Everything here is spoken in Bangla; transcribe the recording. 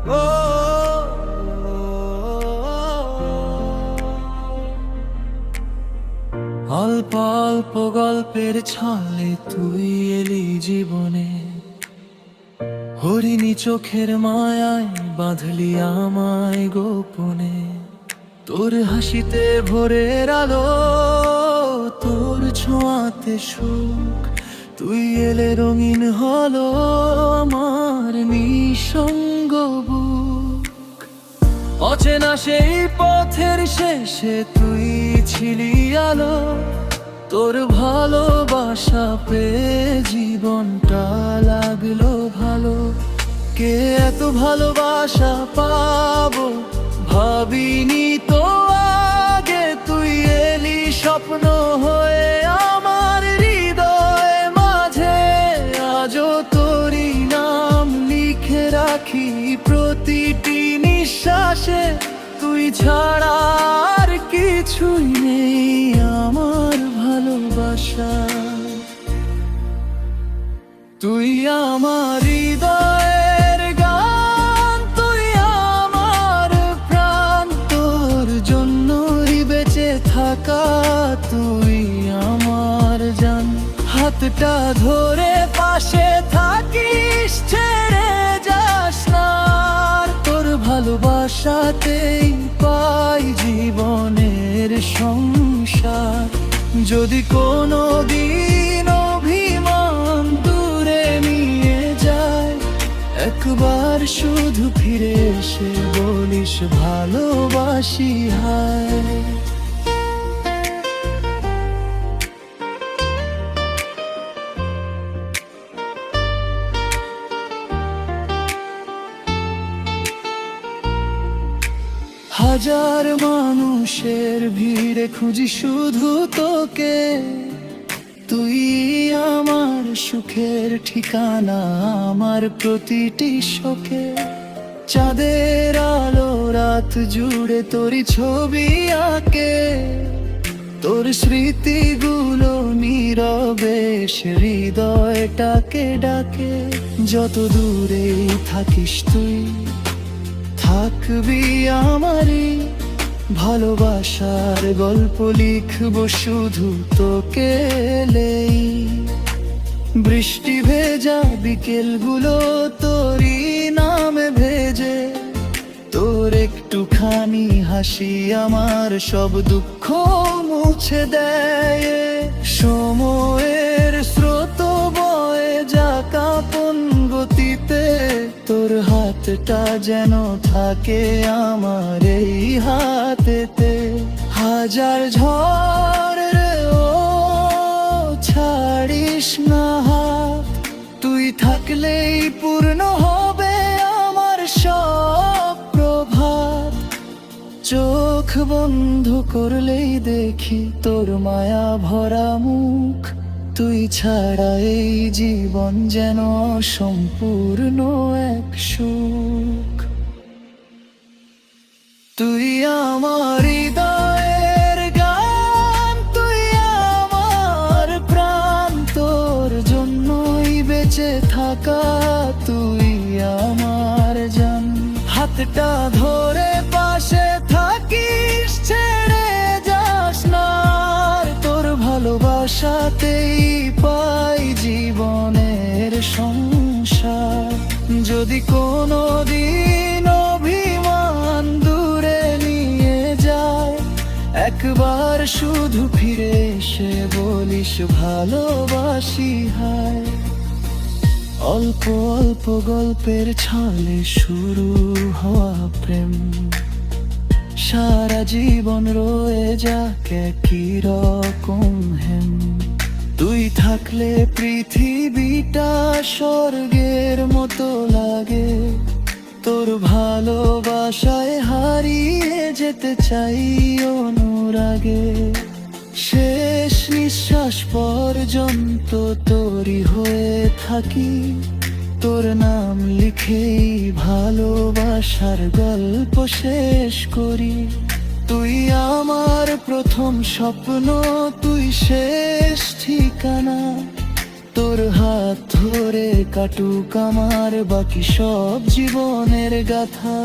ও অল্প অল্প গল্পের ছলে তুই এলি জীবনে, হরিণী চোখের মায়ায় বাঁধলি আমায় গোপনে। তোর হাসিতে ভোরের আলো, তোর ছোঁয়াতে সুখ, তুই এলে রঙিন হলো আমার নিঃসঙ্গ বুক। অচেনা সেই পথের শেষে তুই ছিলি আলো, তোর ভালোবাসা পেয়ে জীবনটা লাগলো ভালো। কে এত ভালোবাসা পাবো ভাবিনি তো আগে, তুই এলি স্বপ্ন হয়ে আমার হৃদয় মাঝে। আজও তোরই নাম লিখে রাখি প্রতিটি নিঃশ্বাসে, তুই ছাড়া আর কিছুই নেই আমার ভালোবাসা। তুই আমার হৃদয়ের গান, তুই আমার প্রাণ, তোর জন্যই বেঁচে থাকা তুই আমার জান। হাতটা ধরে পাশে থাকিস, ছেড়ে যাস না, তোর ভালোবাসাতেই পাই জীবনের সংসার। যদি কোনো দিন অভিমান দূরে নিয়ে যায়, একবার শুধু ফিরে এসে বলিস ভালোবাসি হায়। হাজার মানুষের ভিড়ে খুঁজি শুধু তোকে, তুই আমার সুখের ঠিকানা, আমার প্রতিটি শোকে। চাঁদের আলো রাত জুড়ে তোরই ছবি আঁকে, তোর স্মৃতিগুলো নীরবে হৃদয়টাকে ডাকে। যত দূরেই থাকিস তুই থাকবি আমারই, ভালোবাসার গল্প লিখব শুধু তোকে এলেই। বৃষ্টি ভেজা বিকেলগুলো তোরই নামে ভেজে, তোর একটুখানি হাসি আমার সব দুঃখ মুছে দেয়। সময়ের স্রোত বয়ে যাক আপন গতিতে, তোর হাতটা যেন থাকে আমার এই হাতেতে। হাজার ঝড়েও ছাড়িস না হাত, তুই থাকলেই পূর্ণ হবে আমার সব প্রভাত। চোখ বন্ধ করলেই দেখি তোর মায়া ভরা মুখ, তুই ছাড়া এই জীবন যেন সম্পূর্ণ এক সুখ। তুই আমার হৃদয়ের গান, তুই আমার প্রাণ, তোর জন্যই বেঁচে থাকা তুই আমার জান। হাতটা ধরে পাশে থাকিস, ছেড়ে যাস না, তোর ভালোবাসাতেই পাই জীবনের সংসার। যদি কোনো দিন অভিমান দূরে নিয়ে যায়, একবার শুধু ফিরে এসে বলিস ভালোবাসি হায়। অল্প অল্প গল্পের ছলে শুরু হওয়া প্রেম, সারা জীবন রয়ে যাক একই রকম হেম। তুই থাকলে পৃথিবীটা স্বর্গের মতো লাগে, তোর ভালোবাসায় হারিয়ে যেতে চাই অনুরাগে। শেষ নিঃশ্বাস পর্যন্ত তোরই হয়ে থাকি, তোর নাম লিখেই ভালোবাসার গল্প শেষ করি। তুই আমার প্রথম স্বপ্ন, তুই শেষ ঠিকানা, তোর হাত ধরে কাটুক আমার বাকি সব জীবনের গাথা।